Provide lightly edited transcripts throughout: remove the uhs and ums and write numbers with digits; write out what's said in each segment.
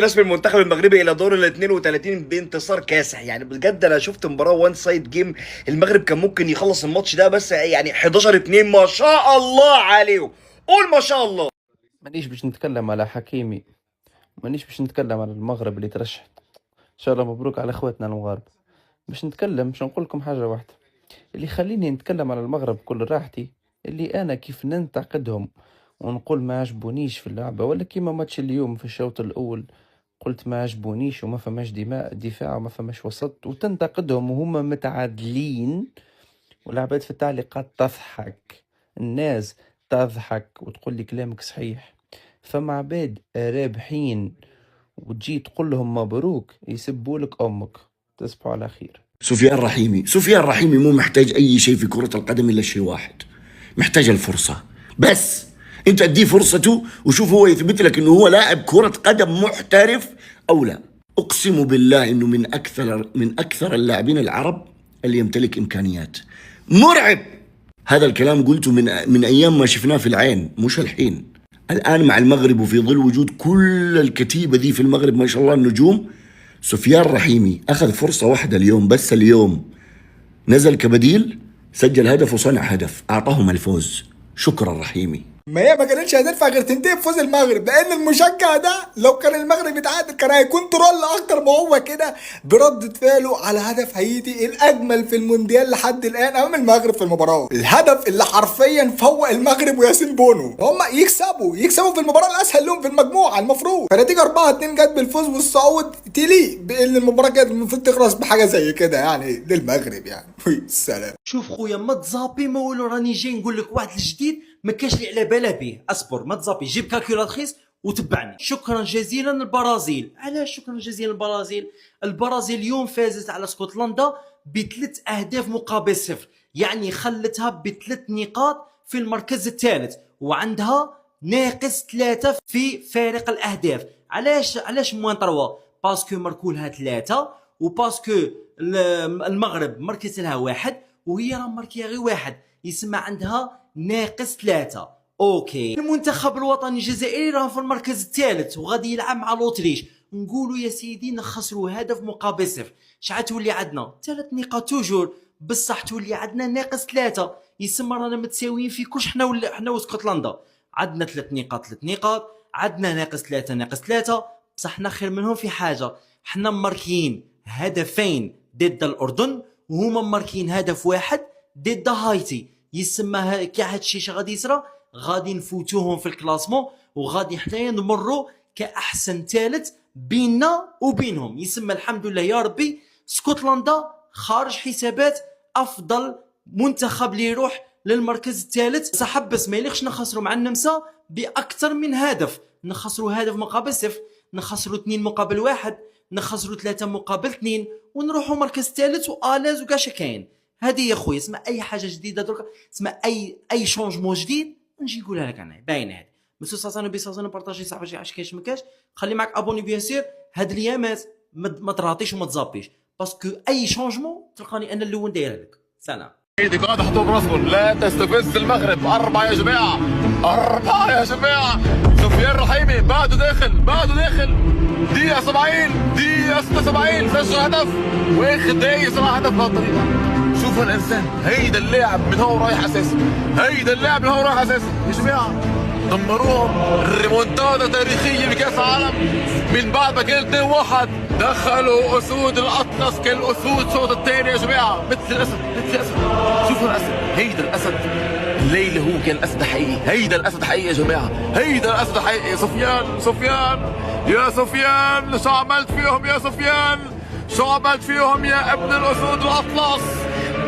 رسم المنتخب المغربي الى دور ال 32 بانتصار كاسح. يعني بجد انا شفت مباراه وان سايد جيم. المغرب كان ممكن يخلص الماتش ده، بس يعني 11-2 ما شاء الله عليهم. قول ما شاء الله. مانيش باش نتكلم على حكيمي، مانيش باش نتكلم على المغرب اللي ترشح. ان شاء الله مبروك على اخواتنا المغاربه. باش نقول لكم حاجه واحده اللي خليني نتكلم على المغرب بكل راحتي، اللي انا كيف ننتقدهم ونقول ما عجبونيش في اللعبه، ولا كيما ماتش اليوم في الشوط الاول قلت ما عجبونيش وما فماش دفاع وما فماش وسط، وتنتقدهم وهم متعادلين، والعباد في التعليقات تضحك، الناس تضحك وتقول لي كلامك صحيح. فما عباد رابحين وتجي تقول لهم مبروك يسبوا لك امك. تصبحوا على خير. سفيان رحيمي مو محتاج اي شيء في كرة القدم الا شيء واحد، محتاج الفرصة بس. انت اديه فرصته وشوف هو يثبت لك انه هو لاعب كرة قدم محترف او لا. اقسم بالله انه من اكثر اللاعبين العرب اللي يمتلك امكانيات مرعب. هذا الكلام قلته من ايام ما شفناه في العين، مش الحين. الان مع المغرب وفي ظل وجود كل الكتيبة ذي في المغرب ما شاء الله النجوم، سفيان رحيمي أخذ فرصة واحدة اليوم، بس اليوم نزل كبديل، سجل هدف وصنع هدف، أعطاهم الفوز. شكرا رحيمي. ما هي ما كانتش هتنفع غير تنتهي بفوز المغرب، لان المشجع ده لو كان المغرب اتعادل كان هيكون ترول اكتر ما هو كده بردة فعله على هدف هايتي الاجمل في المونديال لحد الان امام المغرب في المباراه. الهدف اللي حرفيا فوق المغرب وياسين بونو هم يكسبوا في المباراه الاسهل لهم في المجموعه المفروض. فنتيجه 4-2 جت بالفوز والصعود تليق بان المباراه كانت المفروض تخلص بحاجه زي كده يعني للمغرب يعني. السلام. شوف خويا ما تزابي، ما والو، راني جاي نقول لك واحد الجديد ما كاش اللي على بالها به. اصبر ما تزابي، جيب كالكولاتريس وتبعني. شكرا جزيلا البرازيل. علاش شكرا جزيلا البرازيل؟ البرازيل اليوم فازت على اسكتلندا بثلاث اهداف مقابل صفر، يعني خلتها بثلاث نقاط في المركز الثالث وعندها ناقص 3 في فارق الاهداف. علاش موان 3؟ باسكو مركولها 3 وباسكو المغرب مركز لها 1 وهي راه مركيه غير 1، يسمى عندها ناقص 3. اوكي، المنتخب الوطني الجزائري راه في المركز الثالث وغادي يلعب مع الاوتريش. نقولوا يا سيدي نخسروا هدف مقابل صفر، شحال تولي عندنا 3 نقاط توجور، بصح تولي عندنا ناقص 3، يسمى رانا متساويين في كلش. حنا واسكتلندا عندنا 3 نقاط، عندنا ناقص 3 بصح حنا خير منهم في حاجه، حنا ماركين هدفين ضد الاردن وهما ماركين هدف واحد ضد هايتي. يسمى كاع هادشي غادي يصرى، غادي نفوتوهم في الكلاسمون وغادي حنايا نمروا كاحسن ثالث بيننا وبينهم. يسمى الحمد لله يا ربي اسكتلندا خارج حسابات افضل منتخب اللي يروح للمركز الثالث. صح بس ما يليقش نخسروا مع النمسا باكثر من هدف، نخسروا هدف مقابل صفر، نخسروا 2 مقابل 1، نخسروا 3 مقابل 2 ونروحوا مركز ثالث والاز وكاش كاين. هذه يا خويا اسمها اي حاجه جديده درك، اسمها اي شونجمون جديد نجي نقولها لك انا باينه. هذه مسو صاصانو بيصاصانو بارطاجي صاحبي شي عاش كاينش مكاش، خلي معك ابوني بيان سير. هاد الايامات ما تراطيش وما تزابيش، باسكو اي شونجمون تلقاني انا الاول دايرها لك. سلام. ايدي قاعد احطوا براسكم، لا تستفز المغرب. 4 يا جماعه، 4 يا جماعه. سفيان رحيمي بعده داخل دقيقة 70 دقيقة 76 سجل هدف واخد دقيقة صراحة هدف بهالطريقة. شوفوا الانسان، هيدا اللاعب من هو رايح اساسي، يا جماعة دمروهم. الريمونتادا تاريخية بكاس العالم من بعد ما كان 2-1 دخلوا اسود الاطلس كالاسود صوت الثاني يا جماعة، مثل الاسد. شوفوا الاسد، هيدا الاسد الليلة هو كان الاسد حقيقي، هيدا الاسد حقيقي يا جماعة، هيدا الاسد حقيقي. سفيان شو عملت فيهم يا سفيان؟ شو عملت فيهم يا ابن الاسود الاطلس؟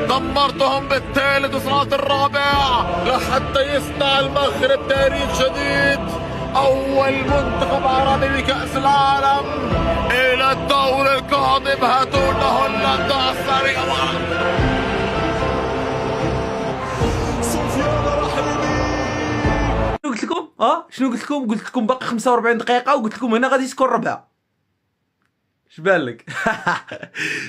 دمرتهم بالثالث وصلت الرابع لحتى يصنع المغرب تاريخ جديد، اول منتخب عربي بكأس العالم. الى الدور القادم هاتوا لنا هولندا على السريع. قلت لكم باقي 45 دقيقة وقلت لكم هنا غادي تكون ربعة. شبالك؟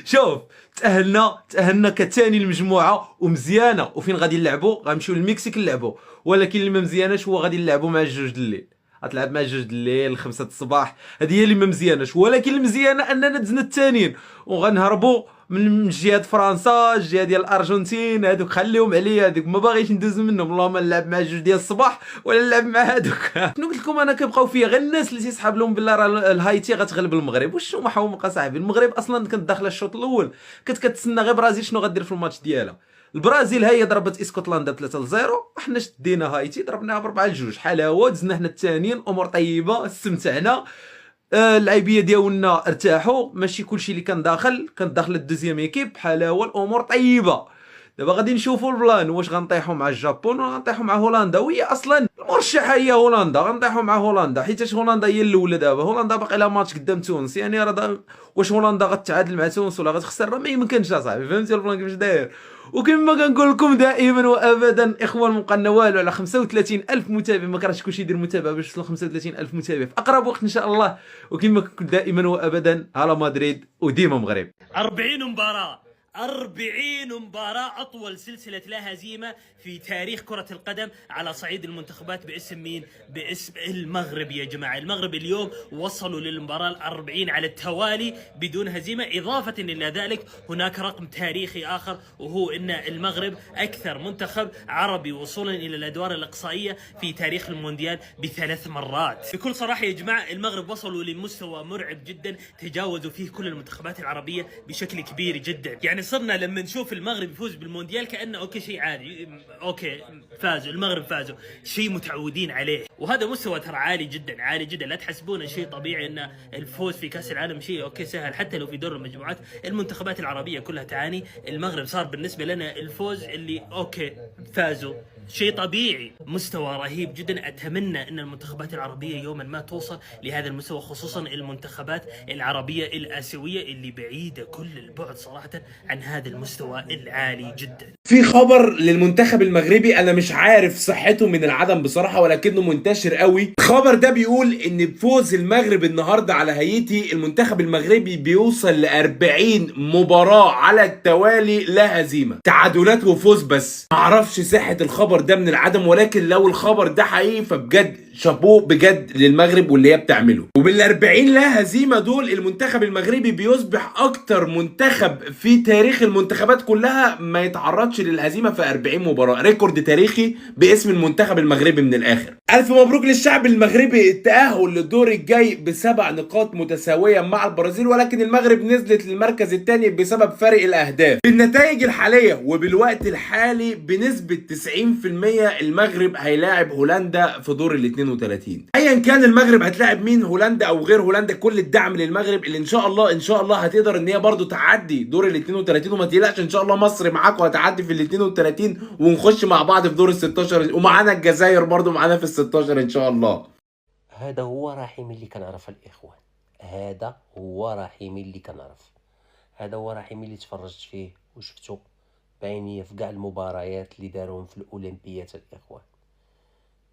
شوف، تأهلنا كثاني المجموعة ومزيانة. وفين غادي نلعبوا؟ غنمشيو للمكسيك نلعبوا، ولكن اللي ما مزياناش هو غادي نلعبوا مع الجوج الليل. غتلعب مع 2 الليل 5 الصباح. هذه هي اللي ما مزياناش، ولكن المزيانه اننا دزنا الثانيين وغنهربوا من جهه فرنسا، الجهه ديال الارجنتين، هذوك خليهم عليا، هذوك ما باغيش ندوز منهم. اللهم نلعب مع 2 ديال الصباح ولا نلعب مع هذوك. شنو قلت لكم انا كيبقاو فيا غير الناس اللي تيسحاب لهم بالله راه الهايتي غتغلب المغرب. واش هما حومق اصاحبي؟ المغرب اصلا كانت داخله الشوط الاول كتسنى غير برازيل شنو غدير في الماتش ديالها. البرازيل هي ضربت اسكتلندا 3-0، حنا دينا هايتي ضربناها ب4-2. حلاوه، دزنا حنا الثانيين، امور طيبه، استمتعنا. اللعيبيه ديالنا ارتاحوا، ماشي كلشي اللي كان داخل الدوزيام ايكيب. حلاوه، الامور طيبه. دابا غادي نشوفوا البلان، واش غنطيحوا مع الجابون ولا غنطيحوا مع هولندا. وهي اصلا المرشحه هي هولندا، غنطيحوا مع هولندا حيت هولندا هي الاولى. دابا هولندا باقي لها ماتش قدام تونس، يعني راه واش هولندا غتعادل مع تونس ولا غتخسر؟ راه ما يمكنش اصاحبي. فهمتي البلان كيفاش داير؟ وكما كنقول لكم دائما وابدا اخوان، مبقى والو على 35,000 متابع. ما كرهتش كلشي يدير متابعه باش توصل 35,000 متابع في اقرب وقت ان شاء الله. وكما كنت دائما وابدا على مدريد وديما مغرب. 40 مباراة أطول سلسلة لا هزيمة في تاريخ كرة القدم على صعيد المنتخبات. باسم مين؟ باسم المغرب يا جماعة. المغرب اليوم وصلوا للمباراة 40 على التوالي بدون هزيمة. إضافة إلى ذلك هناك رقم تاريخي آخر، وهو أن المغرب أكثر منتخب عربي وصولا إلى الأدوار الإقصائية في تاريخ المونديال ب3 مرات. بكل صراحة يا جماعة المغرب وصلوا لمستوى مرعب جدا، تجاوزوا فيه كل المنتخبات العربية بشكل كبير جدا. يعني صرنا لما نشوف المغرب يفوز بالمونديال كأنه اوكي شيء عادي، اوكي فازوا المغرب فازوا، شيء متعودين عليه. وهذا مستوى ترى عالي جدا عالي جدا. لا تحسبون شيء طبيعي ان الفوز في كأس العالم شيء اوكي سهل. حتى لو في دور المجموعات المنتخبات العربية كلها تعاني، المغرب صار بالنسبة لنا الفوز اللي اوكي فازوا شيء طبيعي. مستوى رهيب جدا. اتمنى ان المنتخبات العربيه يوما ما توصل لهذا المستوى، خصوصا المنتخبات العربيه الاسيويه اللي بعيده كل البعد صراحه عن هذا المستوى العالي جدا. في خبر للمنتخب المغربي انا مش عارف صحته من العدم بصراحه، ولكنه منتشر قوي. الخبر ده بيقول ان بفوز المغرب النهارده على هايتي، المنتخب المغربي بيوصل ل40 مباراه على التوالي لا هزيمه، تعادلات وفوز بس. معرفش صحه الخبر ده من العدم، ولكن لو الخبر ده حقيقي فبجد شابوه بجد للمغرب واللي هي بتعمله. وبال40 لا هزيمه دول المنتخب المغربي بيصبح اكتر منتخب في تاريخ المنتخبات كلها ما يتعرضش للهزيمه في 40 مباراه. ريكورد تاريخي باسم المنتخب المغربي من الاخر. الف مبروك للشعب المغربي التاهل للدور الجاي ب7 نقاط متساويه مع البرازيل، ولكن المغرب نزلت للمركز الثاني بسبب فرق الاهداف. بالنتائج الحاليه وبالوقت الحالي بنسبه 90% المغرب هيلاعب هولندا في دور ال 32. ايا كان المغرب هتلاعب مين، هولندا او غير هولندا، كل الدعم للمغرب اللي ان شاء الله هتقدر ان هي برضو تعدي دور ال 32. وما تقلقش ان شاء الله مصر معاك وهتعدي في ال 32 ونخش مع بعض في دور ال 16، ومعانا الجزائر برضو معانا في ال 16 ان شاء الله. هذا هو رحيم اللي كنعرف الاخوان، هذا هو رحيم اللي كنعرف، هذا هو رحيم اللي تفرجت فيه وشفتو بعينيا في كاع المباريات اللي داروهم في الاولمبيات. الاخوان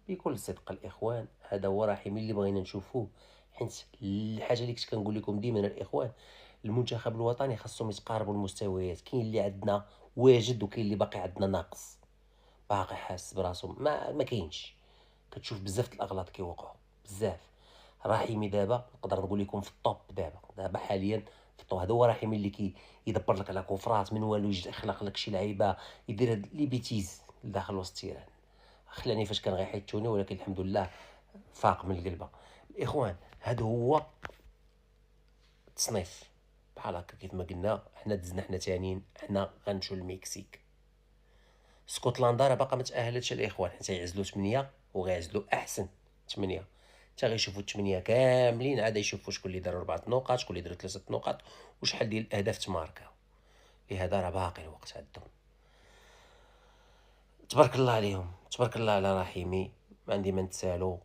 بكل صدق الاخوان، هذا هو رحيم اللي بغينا نشوفوه. حيت الحاجه اللي كنت كنقول لكم ديما الاخوان، المنتخب الوطني خاصهم يتقاربوا المستويات. كاين اللي عندنا واجد وكاين اللي باقي عندنا ناقص، باقي حاس براسهم ما كاينش. كتشوف بزاف الاغلاط كيوقعوا بزاف. رحيمي دابا نقدر نقول لكم في الطوب، دابا حاليا في الطوب. هذا هو رحيمي اللي يدبر لك على كفرات من والو، يجي يخلق لك شي لعيبه، يدير هاد لي بيتيز داخل وسط التيران. خلاني فاش كان غيحيدوني، ولكن الحمد لله فاق من القلبه. الاخوان هذا هو التصنيف بحال هكا كيف ما قلنا. حنا دزنا حنا ثانيين، حنا غنمشيو للمكسيك. اسكتلندا راه باقا ما تاهلتش الاخوان، حيت غيعزلوا 8 وغيعزلوا احسن 8. حتى غيشوفوا 8 كاملين، عاد يشوفوا شكون اللي دار 4 نقاط، شكون اللي دار 3 نقاط، وشحال ديال الاهداف تماركاو. لهذا راه باقي الوقت عندهم. تبارك الله عليهم، تبارك الله على رحيمي. ما عندي ما نتسالو،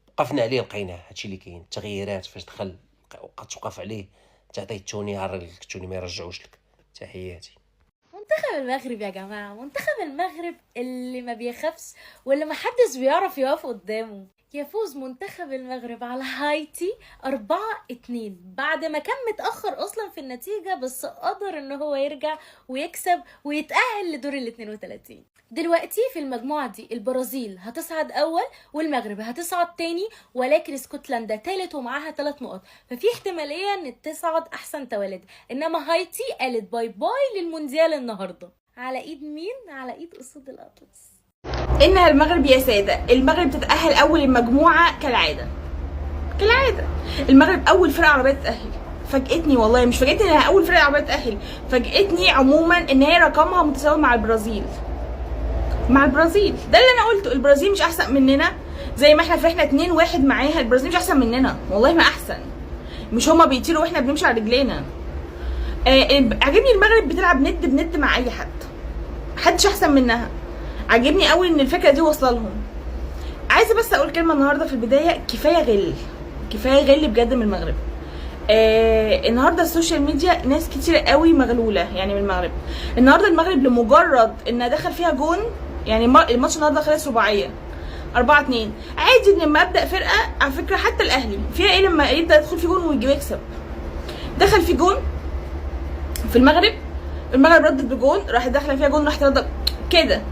وقفنا عليه لقيناه. هادشي اللي كاين. التغييرات فاش دخل بقات توقف عليه، تعطيت توني عرق لك توني ما يرجعوش لك. تحياتي. منتخب المغرب يا جماعة، منتخب المغرب اللي ما بيخافش واللي ما حدش بيعرف يقف قدامه. يفوز منتخب المغرب على هايتي 4-2 بعد ما كان متأخر أصلا في النتيجة، بس قدر إن هو يرجع ويكسب ويتأهل لدور ال 32. دلوقتي في المجموعة دي البرازيل هتصعد أول والمغرب هتصعد تاني، ولكن اسكتلندا تالت ومعاها 3 نقط، ففي احتمالية إن تصعد أحسن توالد. إنما هايتي قالت باي باي للمونديال النهاردة. على إيد مين؟ على إيد أسود الأطلس. إنها المغرب يا سادة، المغرب تتأهل أول المجموعة كالعادة. المغرب أول فرقة عربية تتأهل. فاجئتني والله، مش فاجئتني إنها أول فرقة عربية تتأهل، فاجئتني عموما إن هي رقمها متساوي مع البرازيل. ده اللي أنا قلته. البرازيل مش أحسن مننا زي ما إحنا فرحنا 2-1 معاها. البرازيل مش أحسن مننا والله، ما أحسن. مش هما بيطيروا وإحنا بنمشي على رجلينا. عجبني المغرب بتلعب ند مع أي حد، محدش أحسن منها. عجبني قوي ان الفكره دي واصله لهم. عايزه بس اقول كلمه النهارده في البدايه، كفايه غل بجد من المغرب. النهارده السوشيال ميديا ناس كتير قوي مغلوله يعني من المغرب. النهارده المغرب لمجرد انها دخل فيها جون، يعني الماتش النهارده خلص رباعيه 4-2. عادي ان لما ابدا فرقه، على فكره حتى الاهلي فيها ايه لما يبدا يدخل في جون ويجي يكسب. دخل في جون في المغرب ردت بجون، راحت داخله فيها جون، راحت ردت كده.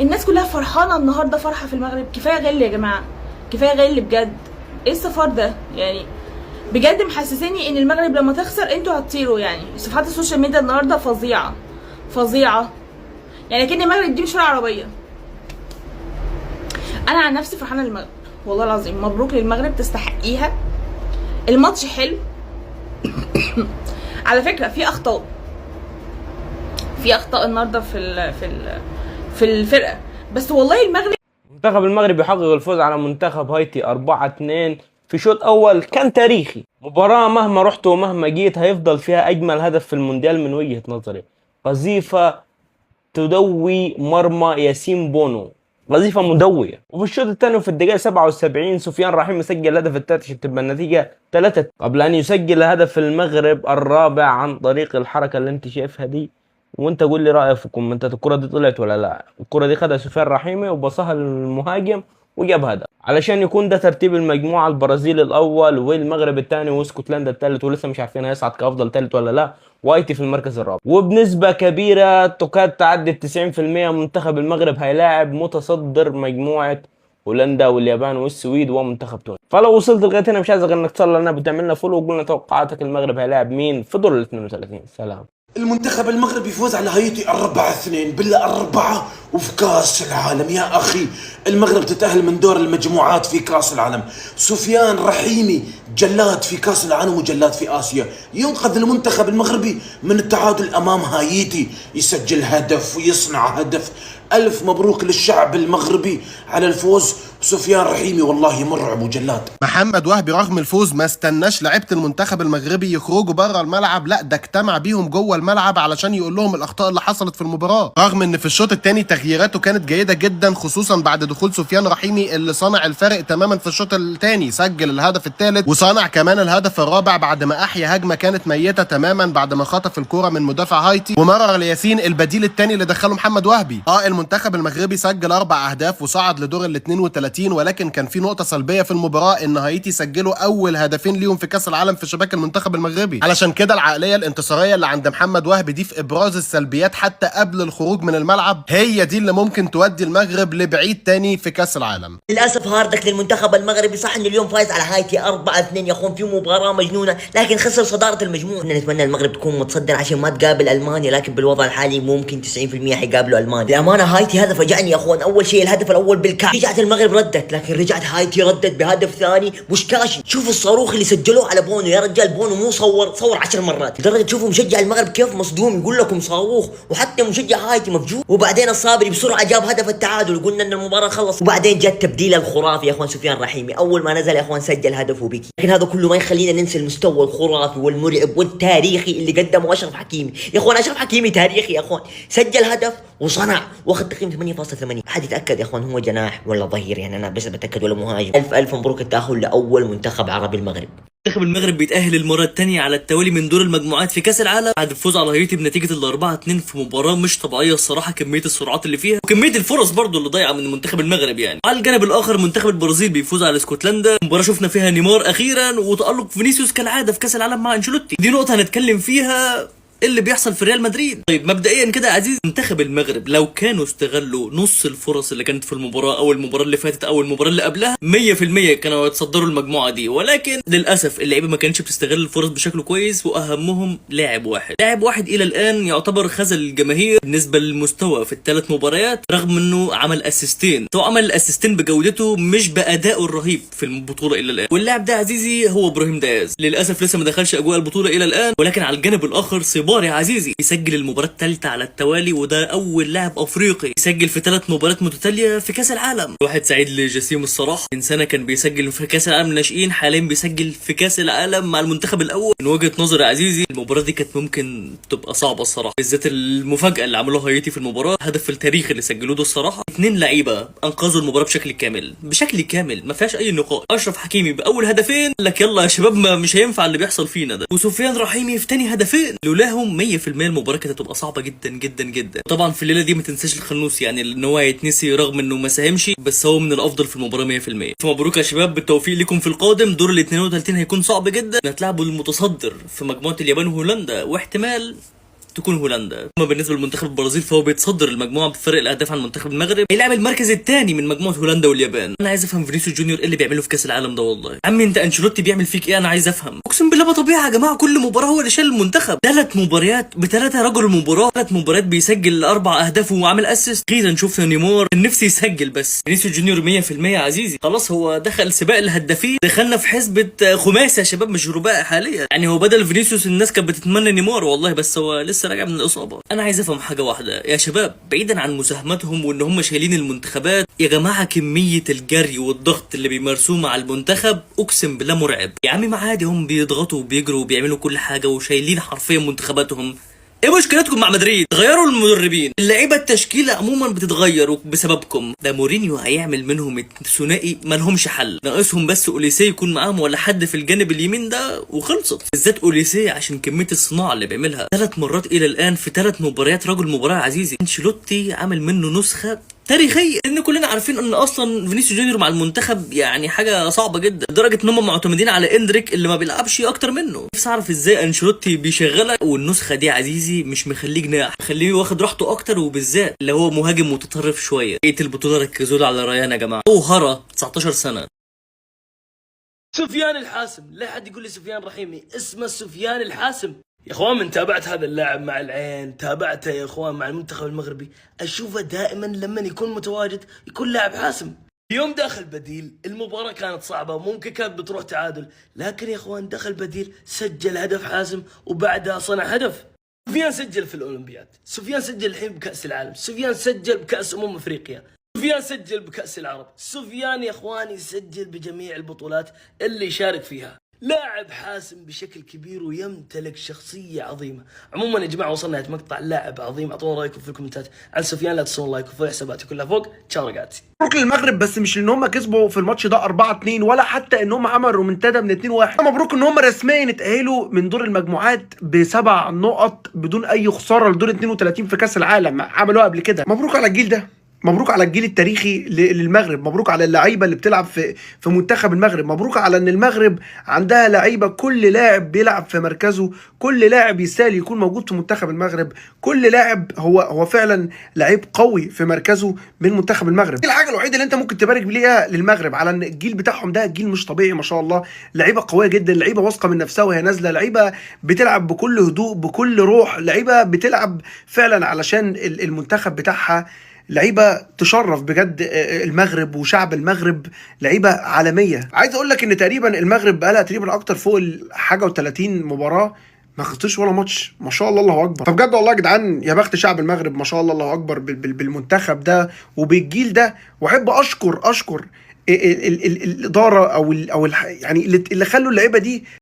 الناس كلها فرحانه النهارده، فرحه في المغرب. كفايه غل يا جماعه، كفايه غل بجد. ايه الصفار ده يعني؟ بجد محسساني ان المغرب لما تخسر انتوا هتطيروا. يعني صفحات السوشيال ميديا النهارده فظيعه يعني كأن المغرب دي مش فرقه عربيه. انا عن نفسي فرحانه للمغرب والله العظيم. مبروك للمغرب، تستحقيها. الماتش حلو. على فكره في اخطاء النهارده في الفرقه، بس والله منتخب المغرب يحقق الفوز على منتخب هايتي 4-2 في شوط اول كان تاريخي. مباراه مهما رحت ومهما جيت هيفضل فيها اجمل هدف في المونديال من وجهه نظري. قذيفه تدوي مرمى ياسين بونو، قذيفه مدويه. وفي الشوط الثاني وفي الدقيقه 77 سفيان رحيمي سجل الهدف الثالث عشان تبقى النتيجه 3 قبل ان يسجل هدف المغرب الرابع عن طريق الحركه اللي انت شايفها دي. وانت قول لي رايك في الكومنتات، الكره دي طلعت ولا لا؟ الكره دي خدها سفيان رحيمي وبصها للمهاجم وجاب هدف علشان يكون ده ترتيب المجموعه. البرازيل الاول والمغرب الثاني واسكتلندا الثالث، ولسه مش عارفين هيصعد كافضل ثالث ولا لا، وايتي في المركز الرابع. وبنسبه كبيره تكاد تعدي 90% منتخب المغرب هيلاعب متصدر مجموعه هولندا واليابان والسويد ومنتخب تونس. فلو وصلت لغايه هنا مش عايز غير انك تصلي لنا بتعمل لنا فولو وقول لنا توقعاتك المغرب هيلاعب مين في دور ال 32. سلام. المنتخب المغربي يفوز على هايتي 4-2 بالله 4 وفي كاس العالم. يا أخي المغرب تتأهل من دور المجموعات في كاس العالم. سفيان رحيمي جلاد في كاس العالم وجلاد في آسيا، ينقذ المنتخب المغربي من التعادل أمام هايتي، يسجل هدف ويصنع هدف. ألف مبروك للشعب المغربي على الفوز. سفيان رحيمي والله مرعب وجلاد. محمد وهبي رغم الفوز ما استناش لعيبه المنتخب المغربي يخرجوا بره الملعب، لا ده اجتمع بيهم جوه الملعب علشان يقول لهم الاخطاء اللي حصلت في المباراه. رغم ان في الشوط الثاني تغييراته كانت جيده جدا، خصوصا بعد دخول سفيان رحيمي اللي صنع الفرق تماما في الشوط الثاني، سجل الهدف الثالث وصنع كمان الهدف الرابع بعد ما احيا هجمه كانت ميته تماما بعد ما خطف الكوره من مدافع هايتي ومرر لياسين البديل الثاني اللي دخله محمد وهبي. المنتخب المغربي سجل 4 أهداف وصعد لدور ال 32، ولكن كان في نقطه سلبيه في المباراه ان هايتي سجلوا اول هدفين ليهم في كاس العالم في شباك المنتخب المغربي. علشان كده العقليه الانتصاريه اللي عند محمد وهبي دي في ابراز السلبيات حتى قبل الخروج من الملعب هي دي اللي ممكن تودي المغرب لبعيد تاني في كاس العالم. للاسف هاردك للمنتخب المغربي. صح ان اليوم فايز على هايتي 4-2 يا اخوان في مباراه مجنونه، لكن خسر صداره المجموعه. كنا نتمنى المغرب تكون متصدر عشان ما تقابل المانيا، لكن بالوضع الحالي ممكن 90% حيقابلوا المانيا. للامانه هايتي هذا فاجأني يا اخوان. اول شيء الهدف الاول بالكاش، رجعت المغرب ردت، لكن رجعت هايتي ردت بهدف ثاني مش كاشي. شوفوا الصاروخ اللي سجلوه على بونو يا رجال. بونو مو صور 10 مرات، لدرجه تشوفوا مشجع المغرب كيف مصدوم يقول لكم صاروخ، وحتى مشجع هايتي مفجوع. وبعدين الصابري بسرعه جاب هدف التعادل وقلنا ان المباراه خلص. وبعدين جت تبديل الخرافي يا اخوان سفيان رحيمي، اول ما نزل يا اخوان سجل هدف وبكي. لكن هذا كله ما يخلينا ننسى المستوى الخرافي والمرعب والتاريخي اللي قدمه اشرف حكيمي. يا اخوان اشرف حكيمي تاريخي يا اخوان، سجل هدف وصنع واخذ تقييم 8.8. حد يتاكد يا اخوان هو جناح ولا ظهير؟ يعني انا بس بتاكد ولا مهاجم. الف مبروك التاهل لاول منتخب عربي المغرب. منتخب المغرب بيتأهل المرة الثانية على التوالي من دور المجموعات في كأس العالم بعد الفوز على هايتي بنتيجة 4-2 في مباراة مش طبيعية الصراحة، كمية السرعات اللي فيها وكمية الفرص برضو اللي ضايعة من منتخب المغرب يعني. على الجانب الآخر منتخب البرازيل بيفوز على اسكتلندا، مباراة شفنا فيها نيمار أخيرا وتألق فينيسيوس كالعادة في كأس العالم مع أنشيلوتي. دي نقطة هنتكلم فيها اللي بيحصل في ريال مدريد. طيب مبدئيا كده يا عزيز، منتخب المغرب لو كانوا استغلوا نص الفرص اللي كانت في المباراه او المباراه اللي فاتت او المباراه اللي قبلها 100% كانوا يتصدروا المجموعه دي، ولكن للاسف اللعيبه ما كانتش بتستغل الفرص بشكل كويس، واهمهم لاعب واحد الى الان يعتبر خذل الجماهير بالنسبه للمستوى في الثلاث مباريات، رغم انه عمل اسيستين. هو عمل الاسيستين بجودته مش بادائه الرهيب في البطوله الى الان، واللاعب ده عزيزي هو ابراهيم دياز. للاسف لسه ما دخلش اجواء البطوله الى الان، ولكن على الجانب الاخر صباري يا عزيزي يسجل المباراة الثالثة على التوالي، وده أول لاعب أفريقي يسجل في 3 مباريات متتالية في كأس العالم. واحد سعيد لجسيم الصراحة، من سنة كان بيسجل في كأس العالم الناشئين، حاليا بيسجل في كأس العالم مع المنتخب الأول. من وجهة نظري يا عزيزي المباراة دي كانت ممكن تبقى صعبة الصراحة، بالذات المفاجأة اللي عملوها هايتي في المباراة، هدف التاريخ اللي سجلوه ده الصراحة. 2 لعيبة أنقذوا المباراة بشكل كامل ما فيهاش أي نقاط. أشرف حكيمي بأول هدفين لك يلا يا شباب ما مش هينفع اللي بيحصل فينا ده، وسفيان رحيمي في تاني هدفين، لولاهم 100% المباراة كانت هتبقى صعبة جدا جدا جدا. طبعا في الليلة دي ما تنساش الخنوس يعني ان هو هيتنسي رغم انه ما ساهمش، بس هو من الافضل في المباراة 100%. فمبروك يا شباب، بالتوفيق لكم في القادم. دور ال 32 هيكون صعب جدا، هتلعبوا المتصدر في مجموعة اليابان وهولندا، واحتمال تكون هولندا. اما بالنسبه لمنتخب البرازيل فهو بيتصدر المجموعه بفرق الاهداف عن منتخب المغرب، هيلعب المركز الثاني من مجموعه هولندا واليابان. انا عايز افهم فينيسيوس جونيور ايه اللي بيعمله في كاس العالم ده والله. عمي انت انشيلوتي بيعمل فيك ايه؟ انا عايز افهم. اقسم بالله ما طبيعي يا جماعه، كل مباراه هو اللي شال المنتخب. 3 مباريات ب3 رجل المباراه، 3 مباريات بيسجل 4 اهداف وعامل اسيست. اخيرا شفنا نيمار، كان نفسي يسجل بس فينيسيوس جونيور 100% يا عزيزي. خلاص هو دخل سباق الهدافين، دخلنا في حسبه خماسي يا شباب مش رباعي حاليا يعني. هو بدل فينيسيوس الناس كانت بتتمنى نيمار والله، بس هو لسه راجع من الاصابه. انا عايز افهم حاجه واحده يا شباب، بعيدا عن مساهمتهم وان هم شايلين المنتخبات يا جماعه، كميه الجري والضغط اللي بيمارسوه مع المنتخب اقسم بالله مرعب. يا عمي ما عادي، هم بيضغطوا وبيجروا وبيعملوا كل حاجه وشايلين حرفيا منتخباتهم. ايه مشكلتكم مع مدريد؟ غيروا المدربين، اللعيبه التشكيله عموما بتتغير بسببكم. ده مورينيو هيعمل منهم ثنائي ما لهمش حل، ناقصهم بس اوليسيه يكون معاهم ولا حد في الجانب اليمين ده وخلصت. بالذات اوليسيه عشان كميه الصناعه اللي بيعملها. 3 مرات الى الان في 3 مباريات رجل مباراه عزيزي. انشيلوتي عامل منه نسخه تاريخيه، لان كلنا عارفين ان اصلا فينيسيوس جونيور مع المنتخب يعني حاجه صعبه جدا، لدرجه ان هم معتمدين على اندريك اللي ما بيلعبش اكتر منه. نفسي اعرف ازاي انشيلوتي بيشغلك، والنسخه دي عزيزي مش مخليه جناح، مخليه واخد راحته اكتر، وبالذات اللي هو مهاجم متطرف شويه. بقيه البطوله ركزوا له على ريان يا جماعه، جوهره 19 سنه. سفيان الحاسم، لا حد يقول لي سفيان رحيمي، اسمه سفيان الحاسم. يا اخوان من تابعت هذا اللاعب مع العين، تابعته يا اخوان مع المنتخب المغربي، اشوفه دائما لما يكون متواجد يكون لاعب حاسم. يوم دخل بديل المباراة كانت صعبة، ممكن كانت بتروح تعادل، لكن يا اخوان دخل بديل سجل هدف حاسم وبعدها صنع هدف. سفيان سجل في الاولمبياد، سفيان سجل الحين بكأس العالم، سفيان سجل بكأس افريقيا، سفيان سجل بكأس العرب، سفيان يا اخواني سجل بجميع البطولات اللي يشارك فيها. لاعب حاسم بشكل كبير ويمتلك شخصية عظيمة. عموما يا جماعة وصلنا نهاية مقطع، لاعب عظيم. اعطونا رايكم في الكومنتات عن سفيان، لا تنسون لايك وفولو حساباتي كلها فوق. تشاو رجعتي. مبروك للمغرب، بس مش ان هم كسبوا في الماتش ده 4-2 ولا حتى ان هم عملوا رومنتادا من 2-1. مبروك ان هم رسميا اتأهلوا من دور المجموعات ب7 نقط بدون اي خسارة لدور 32 في كأس العالم عملوها قبل كده. مبروك على الجيل ده، مبروك على الجيل التاريخي للمغرب، مبروك على اللعيبه اللي بتلعب في منتخب المغرب، مبروك على ان المغرب عندها لعيبه كل لاعب بيلعب في مركزه، كل لاعب يستاهل يكون موجود في منتخب المغرب، كل لاعب هو فعلا لعيب قوي في مركزه من منتخب المغرب. دي الحاجه الوحيده اللي انت ممكن تبارك بيها للمغرب، على ان الجيل بتاعهم ده جيل مش طبيعي ما شاء الله، لعيبه قويه جدا، لعيبه واثقه من نفسها وهي نازله، لعيبه بتلعب بكل هدوء بكل روح، لعيبه بتلعب فعلا علشان المنتخب بتاعها، لعيبه تشرف بجد المغرب وشعب المغرب، لعيبه عالميه. عايز اقول لك ان تقريبا المغرب بقى لها تقريبا اكتر فوق حاجه و30 مباراه ما خسرتش ولا ماتش، ما شاء الله الله اكبر. فبجد والله يا جدعان يا بخت شعب المغرب ما شاء الله الله اكبر بالمنتخب ده وبالجيل ده. واحب اشكر الاداره او يعني اللي خلوا اللعيبه دي